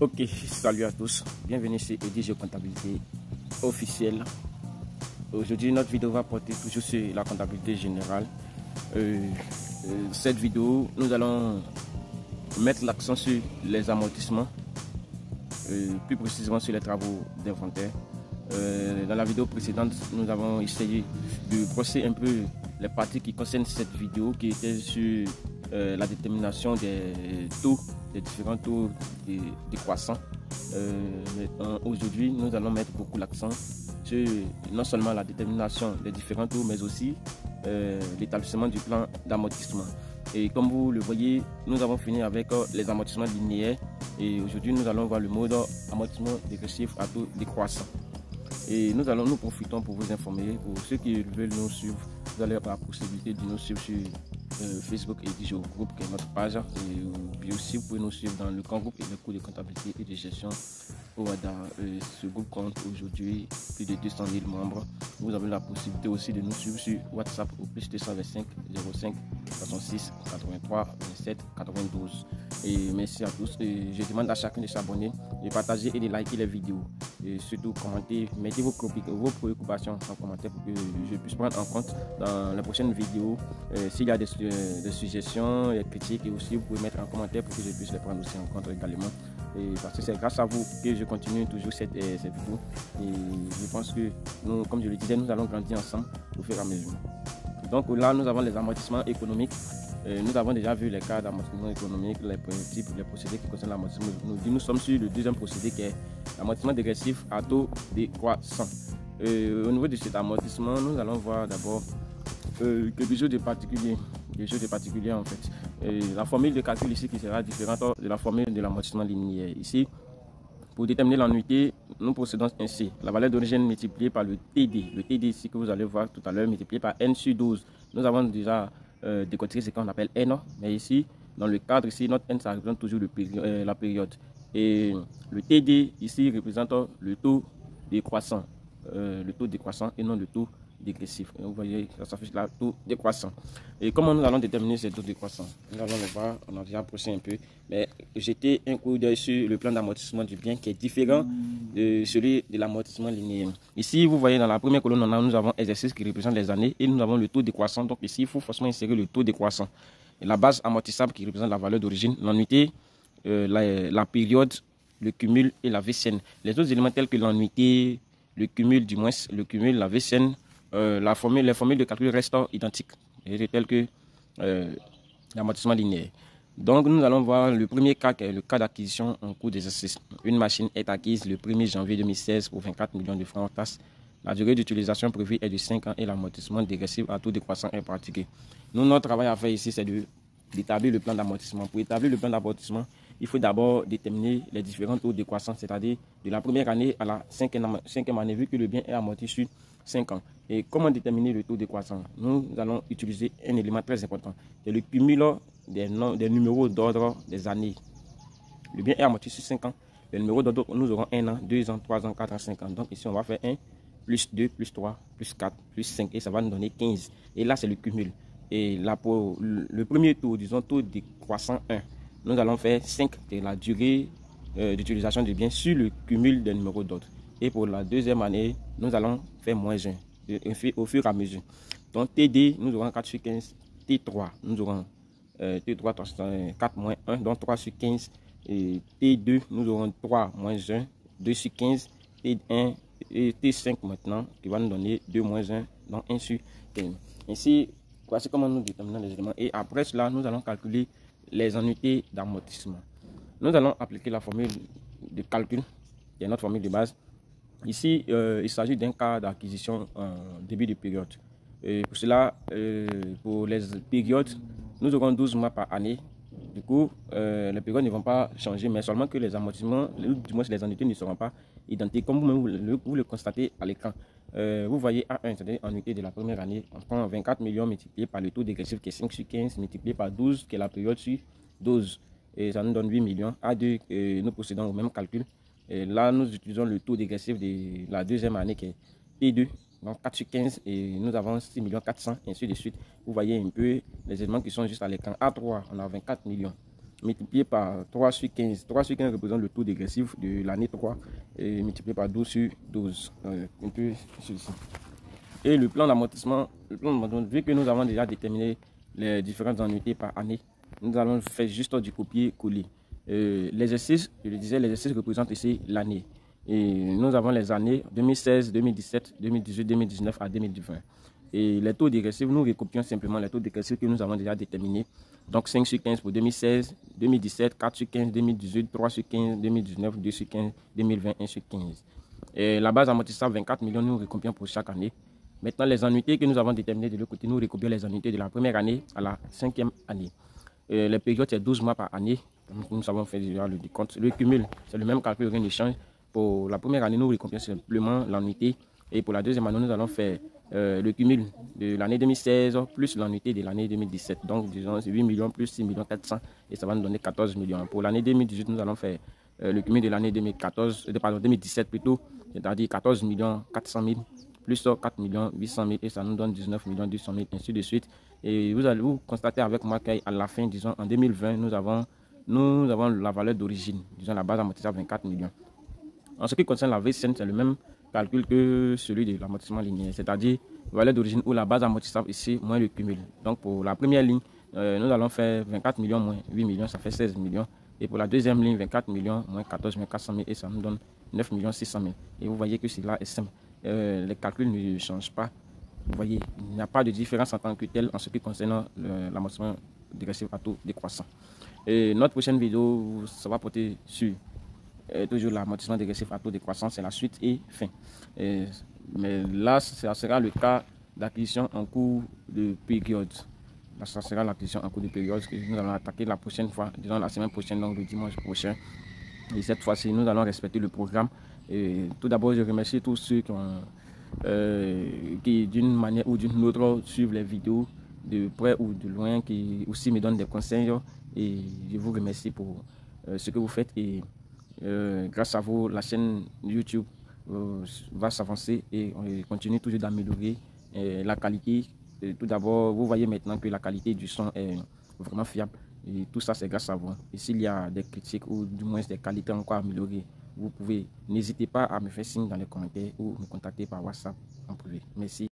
Ok, salut à tous, bienvenue sur Edige Comptabilité officielle. Aujourd'hui, notre vidéo va porter toujours sur la comptabilité générale. Cette vidéo, nous allons mettre l'accent sur les amortissements, plus précisément sur les travaux d'inventaire. Dans la vidéo précédente, nous avons essayé de brosser un peu les parties qui concernent cette vidéo, qui était sur la détermination des taux, des différents taux décroissants. Aujourd'hui, nous allons mettre beaucoup l'accent sur non seulement la détermination des différents taux, mais aussi l'établissement du plan d'amortissement. Et comme vous le voyez, nous avons fini avec les amortissements linéaires et aujourd'hui nous allons voir le mode amortissement dégressif à taux décroissant. Et nous profitons pour vous informer. Pour ceux qui veulent nous suivre, vous allez avoir la possibilité de nous suivre sur Facebook et Edige Group, qui est notre page. Et puis aussi, vous pouvez nous suivre dans le grand groupe et le cours de comptabilité et de gestion au WADA. Ce groupe compte aujourd'hui plus de 200 000 membres. Vous avez la possibilité aussi de nous suivre sur WhatsApp au plus 225 05 66 83 27 92. Et merci à tous. Et je demande à chacun de s'abonner, de partager et de liker les vidéos. Et surtout, commentez, mettez vos préoccupations en commentaire pour que je puisse prendre en compte dans la prochaine vidéo. S'il y a des suggestions, des critiques, et aussi vous pouvez mettre en commentaire pour que je puisse les prendre aussi en compte également. Et parce que c'est grâce à vous que je continue toujours cette vidéo. Et je pense que, nous, comme je le disais, nous allons grandir ensemble au fur et à mesure. Donc là, nous avons les amortissements économiques. Nous avons déjà vu les cas d'amortissement économique, les principes, les procédés qui concernent l'amortissement. Nous sommes sur le deuxième procédé qui est l'amortissement dégressif à taux décroissant. Au niveau de cet amortissement, nous allons voir d'abord quelque chose de particulier. En fait. La formule de calcul ici qui sera différente de la formule de l'amortissement linéaire. Ici, pour déterminer l'annuité, nous procédons ainsi. La valeur d'origine multipliée par le TD. Le TD ici que vous allez voir tout à l'heure multiplié par N sur 12. Nous avons déjà décortiqué ce qu'on appelle N. Mais ici, dans le cadre, ici, notre N, ça représente toujours la période. Et le TD ici représente le taux décroissant. Le taux décroissant et non le taux dégressif. Et vous voyez, ça s'affiche là, taux décroissant. Et comment nous allons déterminer ce taux décroissant? Nous allons le voir, on a déjà approché un peu. Mais jeter un coup d'œil sur le plan d'amortissement du bien qui est différent de celui de l'amortissement linéaire. Ici, vous voyez dans la première colonne, nous avons exercice qui représente les années et nous avons le taux décroissant. Donc ici, il faut forcément insérer le taux décroissant. Et la base amortissable qui représente la valeur d'origine, l'annuité, la période, le cumul et la VCN. Les autres éléments tels que l'annuité, le cumul, la VCN, les formules de calcul restent identiques, telles que l'amortissement linéaire. Donc, nous allons voir le premier cas, qui est le cas d'acquisition en cours d'exercice. Une machine est acquise le 1er janvier 2016 pour 24 millions de francs en taxe. La durée d'utilisation prévue est de 5 ans et l'amortissement dégressif à taux décroissant est pratiqué. Nous, notre travail à faire ici, c'est d'établir le plan d'amortissement. Pour établir le plan d'amortissement, il faut d'abord déterminer les différents taux décroissants, c'est-à-dire de la première année à la cinquième année, vu que le bien est amorti sur 5 ans. Et comment déterminer le taux décroissant? Nous allons utiliser un élément très important, c'est le cumul des numéros d'ordre des années. Le bien est amorti sur 5 ans. Les numéros d'ordre, nous aurons 1 an, 2 ans, 3 ans, 4 ans, 5 ans. Donc ici, on va faire 1, plus 2, plus 3, plus 4, plus 5, et ça va nous donner 15. Et là, c'est le cumul. Et là, pour le premier taux, disons taux décroissant 1, nous allons faire 5, c'est la durée d'utilisation du bien sur le cumul des numéros d'ordre. Et pour la deuxième année, nous allons faire moins 1 au fur et à mesure. Donc TD, nous aurons 4 sur 15. T3, nous aurons T3, 4 moins 1, donc 3 sur 15. Et T2, nous aurons 3 moins 1, 2 sur 15. T1 et T5 maintenant, qui va nous donner 2 moins 1, donc 1 sur 15. Ainsi, voici comment nous déterminons les éléments. Et après cela, nous allons calculer les annuités d'amortissement. Nous allons appliquer la formule de calcul, qui est notre formule de base. Ici, il s'agit d'un cas d'acquisition en début de période. Pour cela, pour les périodes, nous aurons 12 mois par année. Du coup, les périodes ne vont pas changer, mais seulement que les amortissements, du moins les annuités ne seront pas identiques, comme vous le constatez à l'écran. Vous voyez A1, c'est-à-dire annuité de la première année, on prend 24 millions multiplié par le taux dégressif qui est 5 sur 15, multiplié par 12, qui est la période sur 12. Et ça nous donne 8 millions. A2, nous procédons au même calcul. Et là, nous utilisons le taux dégressif de la deuxième année qui est T2, donc 4 sur 15, et nous avons 6 400 000, et ainsi de suite. Vous voyez un peu les éléments qui sont juste à l'écran. A3, on a 24 millions. multiplié par 3 sur 15. 3 sur 15 représente le taux dégressif de l'année 3 et multiplié par 12 sur 12. Un peu celui-ci. Et le plan d'amortissement, vu que nous avons déjà déterminé les différentes annuités par année, nous allons faire juste du copier-coller. L'exercice, je le disais, l'exercice représente ici l'année. Et nous avons les années 2016, 2017, 2018, 2019 à 2020. Et les taux dégressifs, nous recopions simplement les taux dégressifs que nous avons déjà déterminés. Donc 5 sur 15 pour 2016, 2017, 4 sur 15, 2018, 3 sur 15, 2019, 2 sur 15, 2020, 1 sur 15. Et la base amortissable, 24 millions, nous recopions pour chaque année. Maintenant, les annuités que nous avons déterminées de l'autre côté, nous recopions les annuités de la première année à la 5e année. Les périodes, c'est 12 mois par année. Nous avons fait déjà le décompte. Le cumul, c'est le même calcul, rien ne change. Pour la première année, nous recopions simplement l'annuité. Et pour la deuxième année, nous allons faire le cumul de l'année 2016 plus l'annuité de l'année 2017. Donc, disons, c'est 8 millions plus 6 millions 400 et ça va nous donner 14 millions. Pour l'année 2018, nous allons faire le cumul de l'année 2017 plutôt, c'est-à-dire 14 millions 400 000 plus 4 millions 800 000 et ça nous donne 19 millions 200 000, ainsi de suite. Et vous allez vous constater avec moi qu'à la fin, disons, en 2020, nous avons la valeur d'origine, disons la base amortissable 24 millions. En ce qui concerne la VCN, c'est le même calcul que celui de l'amortissement linéaire, c'est-à-dire la valeur d'origine ou la base amortissable ici moins le cumul. Donc pour la première ligne, nous allons faire 24 millions moins 8 millions, ça fait 16 millions. Et pour la deuxième ligne, 24 millions moins 14 400 000 et ça nous donne 9 600 000. Et vous voyez que cela est simple. Les calculs ne changent pas. Vous voyez, il n'y a pas de différence en tant que tel en ce qui concerne l'amortissement dégressif à taux décroissant. Et notre prochaine vidéo, ça va porter sur toujours l'amortissement dégressif à taux décroissant, c'est la suite et fin. Mais là, ça sera le cas d'acquisition en cours de période. Là, ça sera l'acquisition en cours de période que nous allons attaquer la prochaine fois, disons la semaine prochaine, donc le dimanche prochain. Et cette fois-ci, nous allons respecter le programme. Et tout d'abord, je remercie tous ceux qui d'une manière ou d'une autre, suivent les vidéos de près ou de loin, qui aussi me donnent des conseils. Et je vous remercie pour ce que vous faites. Et grâce à vous, la chaîne YouTube va s'avancer et on continue toujours d'améliorer la qualité. Tout d'abord, vous voyez maintenant que la qualité du son est vraiment fiable. Et tout ça, c'est grâce à vous. Et s'il y a des critiques ou du moins des qualités encore améliorées, vous pouvez, n'hésitez pas à me faire signe dans les commentaires ou me contacter par WhatsApp en privé. Merci.